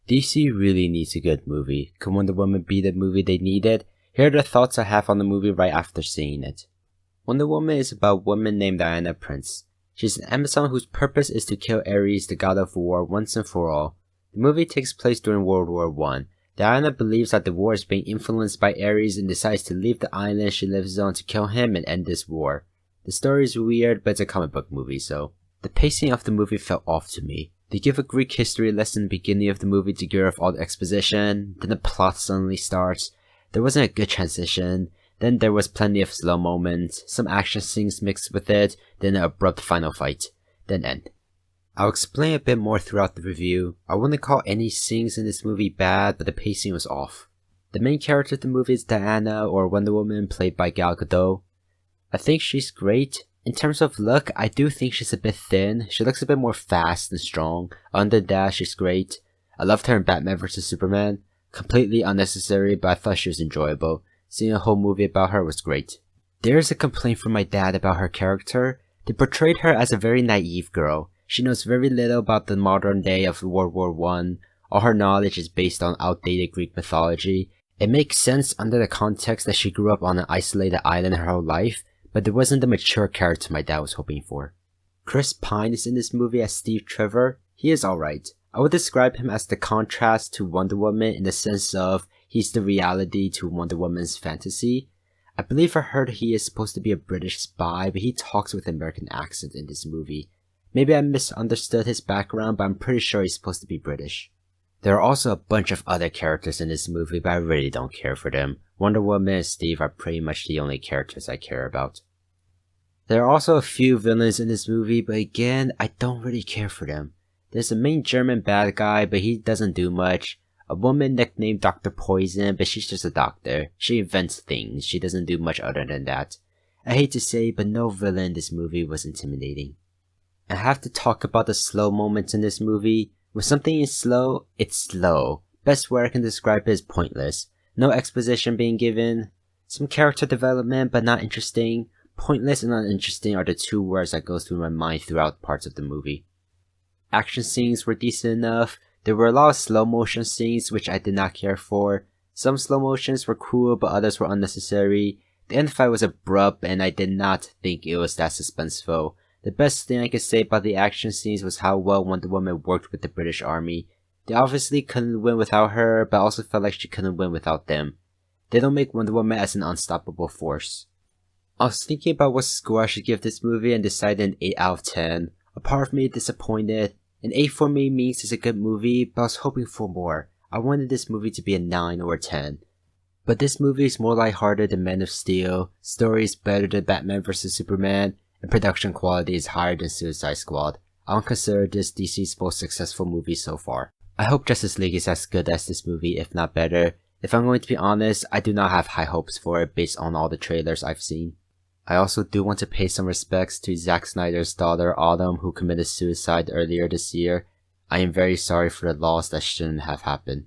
DC really needs a good movie. Could Wonder Woman be the movie they needed? Here are the thoughts I have on the movie right after seeing it. Wonder Woman is about a woman named Diana Prince. She's an Amazon whose purpose is to kill Ares, the god of war, once and for all. The movie takes place during World War I. Diana believes that the war is being influenced by Ares and decides to leave the island she lives on to kill him and end this war. The story is weird, but it's a comic book movie, so. The pacing of the movie felt off to me. They give a Greek history lesson in the beginning of the movie to gear off all the exposition, then the plot suddenly starts. There wasn't a good transition, then there was plenty of slow moments, some action scenes mixed with it, then an abrupt final fight, then end. I'll explain a bit more throughout the review. I wouldn't call any scenes in this movie bad, but the pacing was off. The main character of the movie is Diana, or Wonder Woman, played by Gal Gadot. I think she's great. In terms of look, I do think she's a bit thin. She looks a bit more fast and strong. Other than that, she's great. I loved her in Batman vs Superman. Completely unnecessary, but I thought she was enjoyable. Seeing a whole movie about her was great. There's a complaint from my dad about her character. They portrayed her as a very naive girl. She knows very little about the modern day of World War I. All her knowledge is based on outdated Greek mythology. It makes sense under the context that she grew up on an isolated island her whole life, but there wasn't the mature character my dad was hoping for. Chris Pine is in this movie as Steve Trevor. He is alright. I would describe him as the contrast to Wonder Woman in the sense of he's the reality to Wonder Woman's fantasy. I believe I heard he is supposed to be a British spy, but he talks with an American accent in this movie. Maybe I misunderstood his background, but I'm pretty sure he's supposed to be British. There are also a bunch of other characters in this movie, but I really don't care for them. Wonder Woman and Steve are pretty much the only characters I care about. There are also a few villains in this movie, but again, I don't really care for them. There's a main German bad guy, but he doesn't do much. A woman nicknamed Dr. Poison, but she's just a doctor. She invents things, she doesn't do much other than that. I hate to say, but no villain in this movie was intimidating. I have to talk about the slow moments in this movie. When something is slow, it's slow. Best word I can describe it is pointless. No exposition being given. Some character development, but not interesting. Pointless and uninteresting are the two words that go through my mind throughout parts of the movie. Action scenes were decent enough. There were a lot of slow motion scenes which I did not care for. Some slow motions were cool, but others were unnecessary. The end fight was abrupt and I did not think it was that suspenseful. The best thing I could say about the action scenes was how well Wonder Woman worked with the British Army. They obviously couldn't win without her, but I also felt like she couldn't win without them. They don't make Wonder Woman as an unstoppable force. I was thinking about what score I should give this movie and decided an 8 out of 10. A part of me is disappointed. An 8 for me means it's a good movie, but I was hoping for more. I wanted this movie to be a 9 or a 10. But this movie is more lighthearted than Man of Steel, story is better than Batman vs Superman, and production quality is higher than Suicide Squad. I don't consider this DC's most successful movie so far. I hope Justice League is as good as this movie, if not better. If I'm going to be honest, I do not have high hopes for it based on all the trailers I've seen. I also do want to pay some respects to Zack Snyder's daughter Autumn, who committed suicide earlier this year. I am very sorry for the loss that shouldn't have happened.